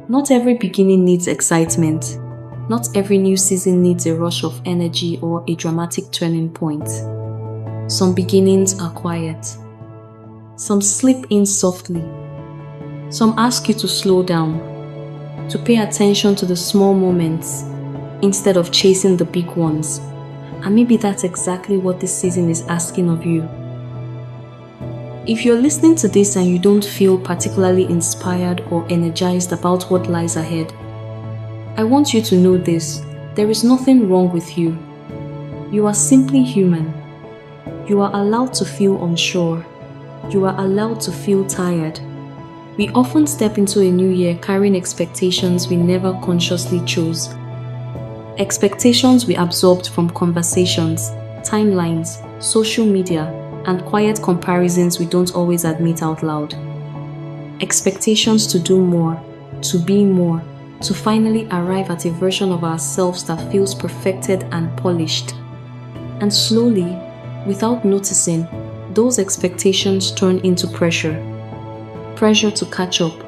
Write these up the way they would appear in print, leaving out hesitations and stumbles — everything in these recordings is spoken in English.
Not every beginning needs excitement. Not every new season needs a rush of energy or a dramatic turning point. Some beginnings are quiet. Some slip in softly. Some ask you to slow down, to pay attention to the small moments instead of chasing the big ones. And maybe that's exactly what this season is asking of you. If you're listening to this and you don't feel particularly inspired or energized about what lies ahead, I want you to know this: there is nothing wrong with you. You are simply human. You are allowed to feel unsure. You are allowed to feel tired. We often step into a new year carrying expectations we never consciously chose. Expectations we absorbed from conversations, timelines, social media, and quiet comparisons we don't always admit out loud. Expectations to do more, to be more, to finally arrive at a version of ourselves that feels perfected and polished. And slowly, without noticing, those expectations turn into pressure. Pressure to catch up.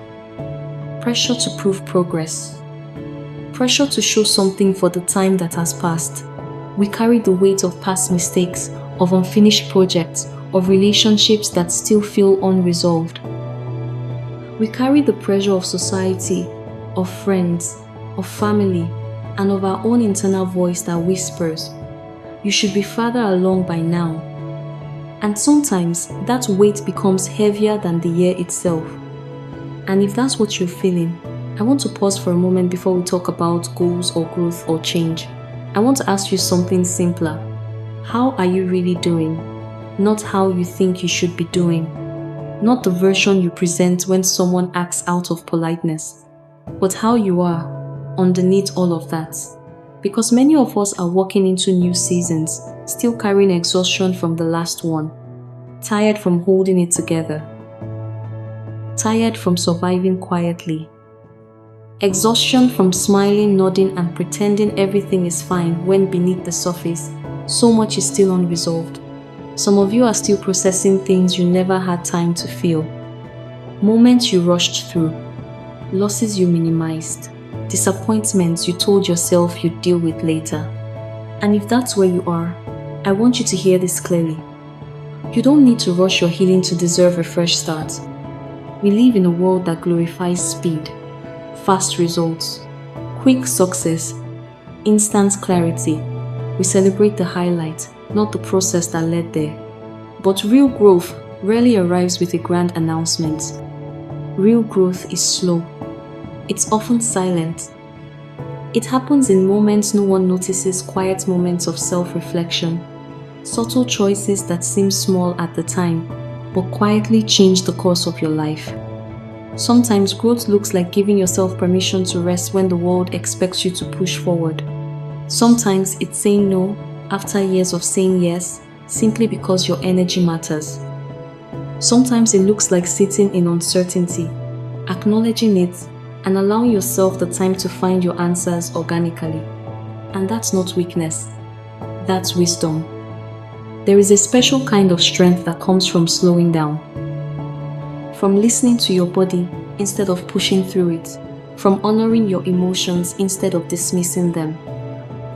Pressure to prove progress. Pressure to show something for the time that has passed. We carry the weight of past mistakes, of unfinished projects, of relationships that still feel unresolved. We carry the pressure of society, of friends, of family, and of our own internal voice that whispers, "You should be farther along by now." And sometimes that weight becomes heavier than the year itself. And if that's what you're feeling, I want to pause for a moment before we talk about goals or growth or change. I want to ask you something simpler. How are you really doing? Not how you think you should be doing. Not the version you present when someone acts out of politeness, but how you are underneath all of that. Because many of us are walking into new seasons, still carrying exhaustion from the last one, tired from holding it together, tired from surviving quietly, exhaustion from smiling, nodding, and pretending everything is fine when beneath the surface, so much is still unresolved. Some of you are still processing things you never had time to feel, moments you rushed through, losses you minimized, disappointments you told yourself you'd deal with later. And if that's where you are, I want you to hear this clearly. You don't need to rush your healing to deserve a fresh start. We live in a world that glorifies speed, fast results, quick success, instant clarity. We celebrate the highlight, not the process that led there. But real growth rarely arrives with a grand announcement. Real growth is slow. It's often silent. It happens in moments no one notices, quiet moments of self-reflection, subtle choices that seem small at the time, but quietly change the course of your life. Sometimes growth looks like giving yourself permission to rest when the world expects you to push forward. Sometimes it's saying no after years of saying yes, simply because your energy matters. Sometimes it looks like sitting in uncertainty, acknowledging it, and allowing yourself the time to find your answers organically. And that's not weakness, that's wisdom. There is a special kind of strength that comes from slowing down, from listening to your body instead of pushing through it, from honoring your emotions instead of dismissing them,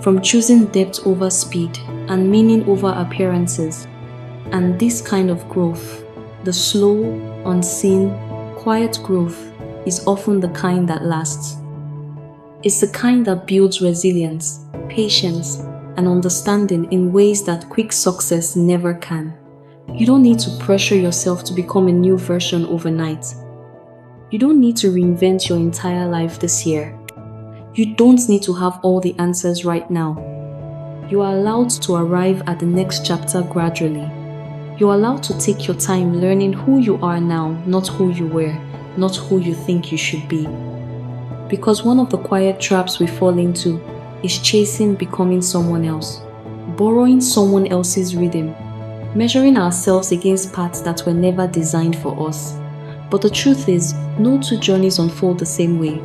from choosing depth over speed and meaning over appearances. And this kind of growth, the slow, unseen, quiet growth, is often the kind that lasts. It's the kind that builds resilience, patience, and understanding in ways that quick success never can. You don't need to pressure yourself to become a new version overnight. You don't need to reinvent your entire life this year. You don't need to have all the answers right now. You are allowed to arrive at the next chapter gradually. You're allowed to take your time learning who you are now, not who you were, not who you think you should be. Because one of the quiet traps we fall into is chasing becoming someone else, borrowing someone else's rhythm, measuring ourselves against paths that were never designed for us. But the truth is, no two journeys unfold the same way.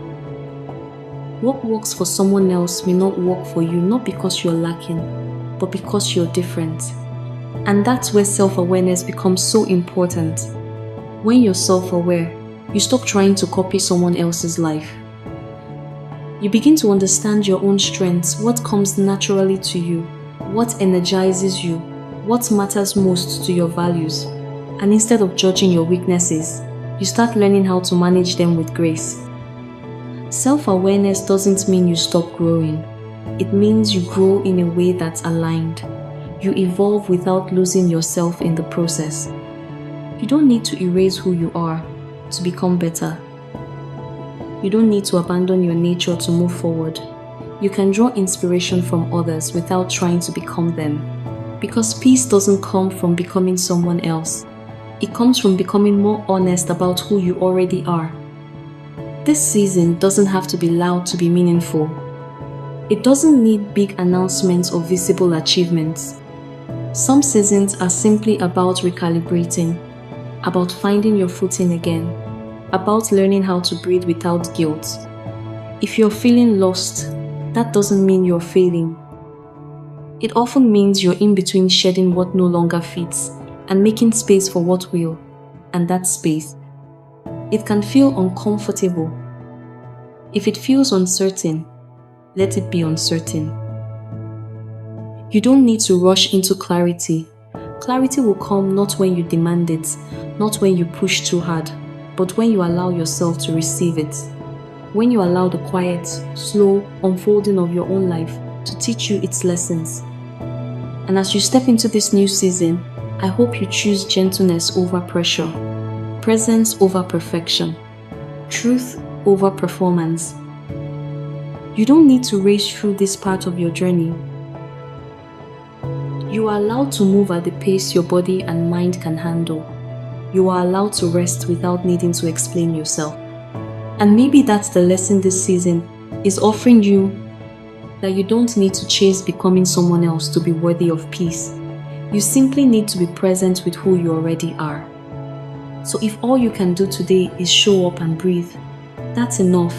What works for someone else may not work for you, not because you're lacking, but because you're different. And that's where self-awareness becomes so important. When you're self-aware, you stop trying to copy someone else's life. You begin to understand your own strengths, what comes naturally to you, what energizes you, what matters most to your values. And instead of judging your weaknesses, you start learning how to manage them with grace. Self-awareness doesn't mean you stop growing. It means you grow in a way that's aligned. You evolve without losing yourself in the process. You don't need to erase who you are to become better. You don't need to abandon your nature to move forward. You can draw inspiration from others without trying to become them. Because peace doesn't come from becoming someone else. It comes from becoming more honest about who you already are. This season doesn't have to be loud to be meaningful. It doesn't need big announcements or visible achievements. Some seasons are simply about recalibrating, about finding your footing again, about learning how to breathe without guilt. If you're feeling lost, that doesn't mean you're failing. It often means you're in between shedding what no longer fits and making space for what will, and that space. It can feel uncomfortable. If it feels uncertain, let it be uncertain. You don't need to rush into clarity. Clarity will come not when you demand it, not when you push too hard, but when you allow yourself to receive it. When you allow the quiet, slow unfolding of your own life to teach you its lessons. And as you step into this new season, I hope you choose gentleness over pressure, presence over perfection, truth over performance. You don't need to race through this part of your journey. You are allowed to move at the pace your body and mind can handle. You are allowed to rest without needing to explain yourself. And maybe that's the lesson this season is offering you, that you don't need to chase becoming someone else to be worthy of peace. You simply need to be present with who you already are. So if all you can do today is show up and breathe, that's enough.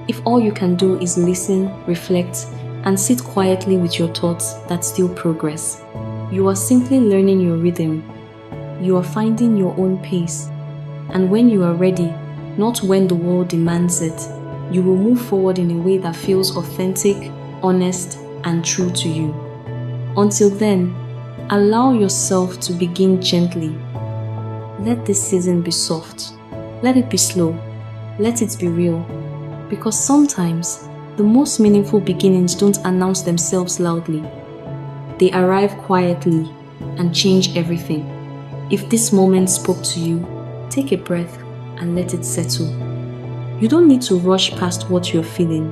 If all you can do is listen, reflect, and sit quietly with your thoughts, that's still progress. You are simply learning your rhythm. You are finding your own pace. And when you are ready, not when the world demands it, you will move forward in a way that feels authentic, honest, and true to you. Until then, allow yourself to begin gently. Let this season be soft. Let it be slow. Let it be real. Because sometimes, the most meaningful beginnings don't announce themselves loudly. They arrive quietly and change everything. If this moment spoke to you, take a breath and let it settle. You don't need to rush past what you're feeling.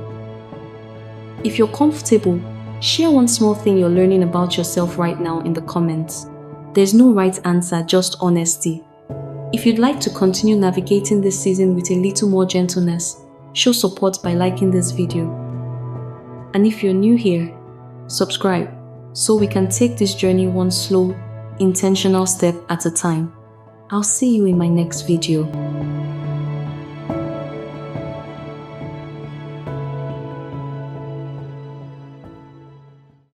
If you're comfortable, share one small thing you're learning about yourself right now in the comments. There's no right answer, just honesty. If you'd like to continue navigating this season with a little more gentleness, show support by liking this video. And if you're new here, subscribe so we can take this journey one slow, intentional step at a time. I'll see you in my next video.